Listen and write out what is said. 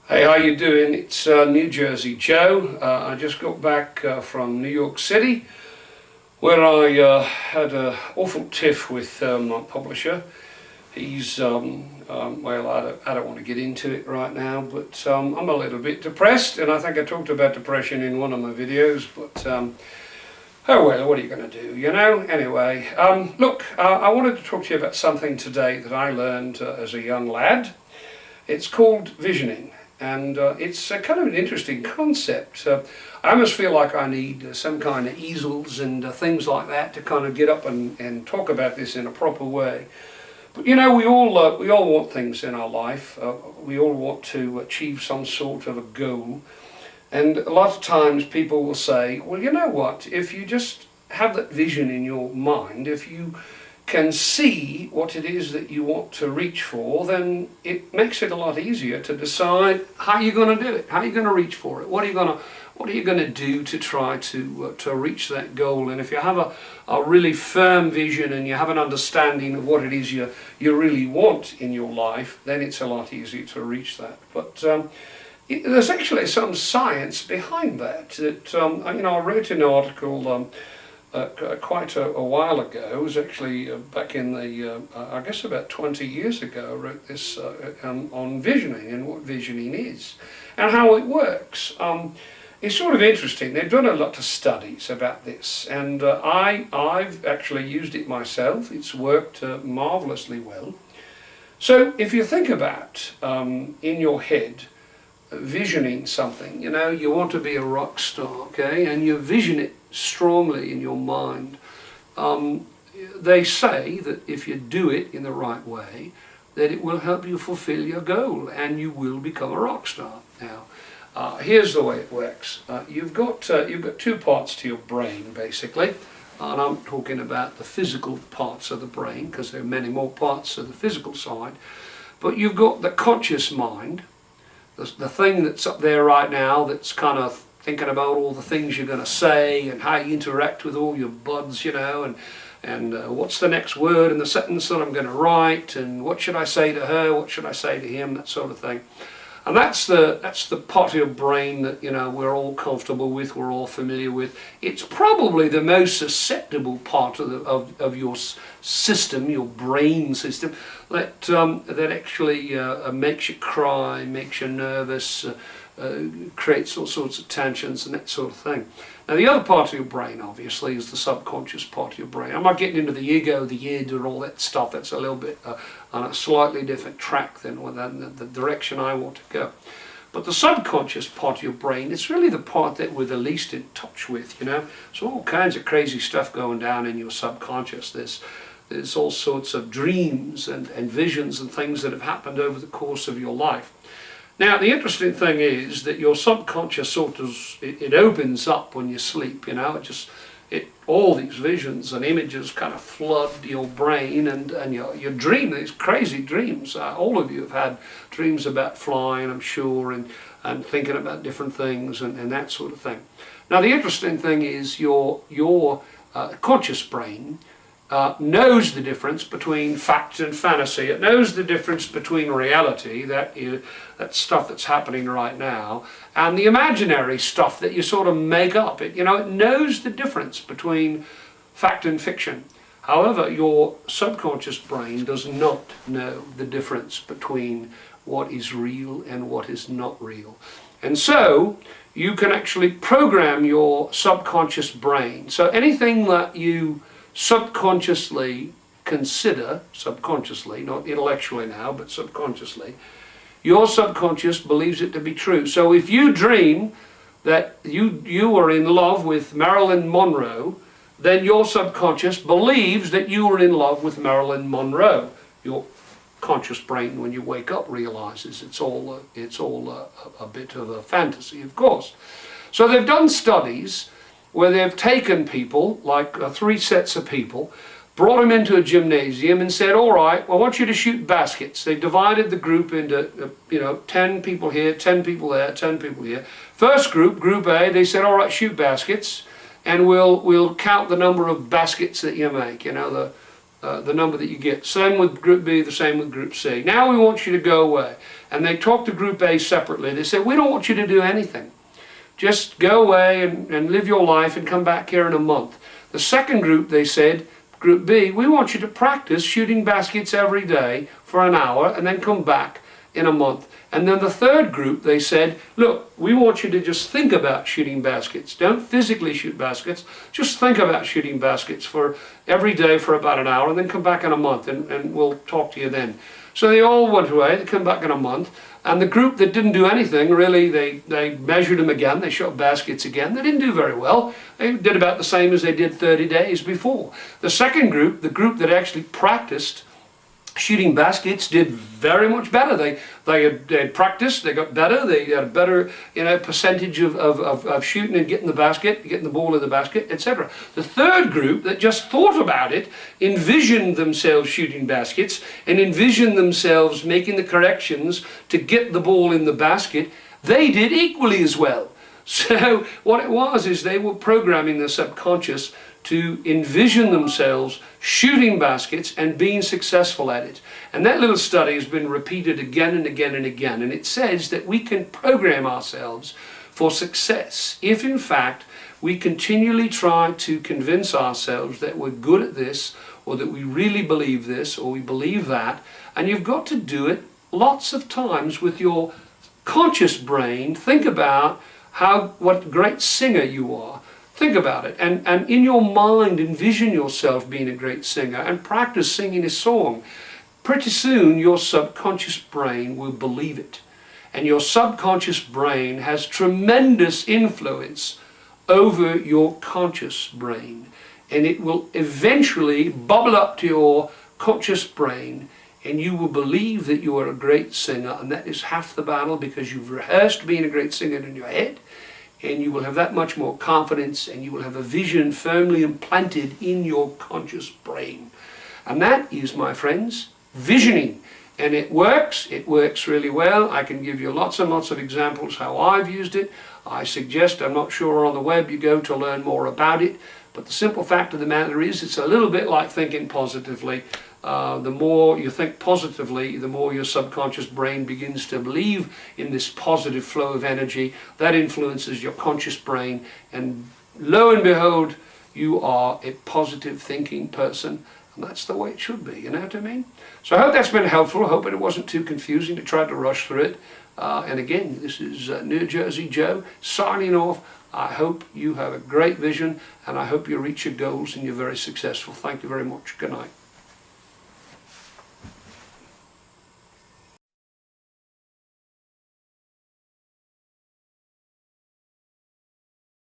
Hey, how you doing? It's New Jersey Joe. I just got back from New York City, where I had an awful tiff with my publisher. He's, well, I don't want to get into it right now, but I'm a little bit depressed, and I think I talked about depression in one of my videos, but oh well, what are you going to do, you know? Anyway, look, I wanted to talk to you about something today that I learned as a young lad. It's called visioning. And it's kind of an interesting concept. I almost feel like I need some kind of easels and things like that to kind of get up and talk about this in a proper way. But you know, we all want things in our life. We all want to achieve some sort of a goal. And a lot of times people will say, well, you know what, if you just have that vision in your mind, if you can see what it is that you want to reach for, then it makes it a lot easier to decide how you're going to do it, how you're going to reach for it, what are you going to do to try to reach that goal. And if you have a really firm vision and you have an understanding of what it is you really want in your life, then it's a lot easier to reach that. But there's actually some science behind that. You know, I wrote an article quite a while ago. It was actually back in the, I guess about 20 years ago, I wrote this on visioning and what visioning is and how it works. It's sort of interesting. They've done a lot of studies about this, and I've actually used it myself. It's worked marvelously well. So if you think about in your head visioning something, you know, you want to be a rock star, okay, and you vision it strongly in your mind. They say that if you do it in the right way, that it will help you fulfill your goal and you will become a rock star. Now, here's the way it works. You've got two parts to your brain, basically, and I'm talking about the physical parts of the brain because there are many more parts of the physical side. But you've got the conscious mind, the thing that's up there right now that's kind of thinking about all the things you're going to say and how you interact with all your buds, you know, and what's the next word in the sentence that I'm going to write, and what should I say to her, what should I say to him, that sort of thing. And that's the part of your brain that, you know, we're all comfortable with, we're all familiar with. It's probably the most susceptible part of your system, your brain system, that actually makes you cry, makes you nervous, creates all sorts of tensions and that sort of thing. Now the other part of your brain obviously is the subconscious part of your brain. I'm not getting into the ego, the id and all that stuff. That's a little bit on a slightly different track than the direction I want to go. But the subconscious part of your brain, it's really the part that we're the least in touch with, you know. So all kinds of crazy stuff going down in your subconscious. There's all sorts of dreams and visions and things that have happened over the course of your life. Now, the interesting thing is that your subconscious sort of, it opens up when you sleep, you know, all these visions and images kind of flood your brain and you dream these crazy dreams. All of you have had dreams about flying, I'm sure, and thinking about different things and that sort of thing. Now, the interesting thing is your conscious brain knows the difference between fact and fantasy. It knows the difference between reality, that stuff that's happening right now, and the imaginary stuff that you sort of make up. It knows the difference between fact and fiction. However, your subconscious brain does not know the difference between what is real and what is not real. And so you can actually program your subconscious brain. So anything that you subconsciously consider, subconsciously, not intellectually now, but subconsciously, your subconscious believes it to be true. So if you dream that you were in love with Marilyn Monroe, then your subconscious believes that you were in love with Marilyn Monroe. Your conscious brain, when you wake up, realizes it's all a bit of a fantasy, of course. So they've done studies where they've taken people, like 3 sets of people, brought them into a gymnasium and said, all right, I want you to shoot baskets. They divided the group into, 10 people here, 10 people there, 10 people here. First group, Group A, they said, all right, shoot baskets, and we'll count the number of baskets that you make, the number that you get. Same with Group B, the same with Group C. Now we want you to go away. And they talked to Group A separately. They said, we don't want you to do anything. Just go away and live your life and come back here in a month. The second group, they said, Group B, we want you to practice shooting baskets every day for an hour and then come back in a month. And then the third group, they said, look, we want you to just think about shooting baskets. Don't physically shoot baskets. Just think about shooting baskets for every day for about an hour and then come back in a month and we'll talk to you then. So they all went away. They come back in a month. And the group that didn't do anything, really, they measured them again. They shot baskets again. They didn't do very well. They did about the same as they did 30 days before. The second group, the group that actually practiced shooting baskets, did very much better. They had practiced, they got better, they had a better percentage of shooting and getting the basket, getting the ball in the basket, etc. The third group that just thought about it, envisioned themselves shooting baskets and envisioned themselves making the corrections to get the ball in the basket, they did equally as well. So what it was is they were programming their subconscious to envision themselves shooting baskets and being successful at it. And that little study has been repeated again and again and again. And it says that we can program ourselves for success if, in fact, we continually try to convince ourselves that we're good at this, or that we really believe this, or we believe that. And you've got to do it lots of times with your conscious brain. Think about what a great singer you are. Think about it, and in your mind envision yourself being a great singer and practice singing a song. Pretty soon your subconscious brain will believe it. And your subconscious brain has tremendous influence over your conscious brain. And it will eventually bubble up to your conscious brain, and you will believe that you are a great singer, and that is half the battle, because you've rehearsed being a great singer in your head. And you will have that much more confidence, and you will have a vision firmly implanted in your conscious brain. And that is, my friends, visioning. And it works really well. I can give you lots and lots of examples how I've used it. I suggest, I'm not sure on the web you go to learn more about it, but the simple fact of the matter is it's a little bit like thinking positively. The more you think positively, the more your subconscious brain begins to believe in this positive flow of energy. That influences your conscious brain, and lo and behold, you are a positive thinking person, and that's the way it should be, you know what I mean? So I hope that's been helpful. I hope it wasn't too confusing to try to rush through it. And again, this is New Jersey Joe signing off. I hope you have a great vision, and I hope you reach your goals and you're very successful. Thank you very much. Good night.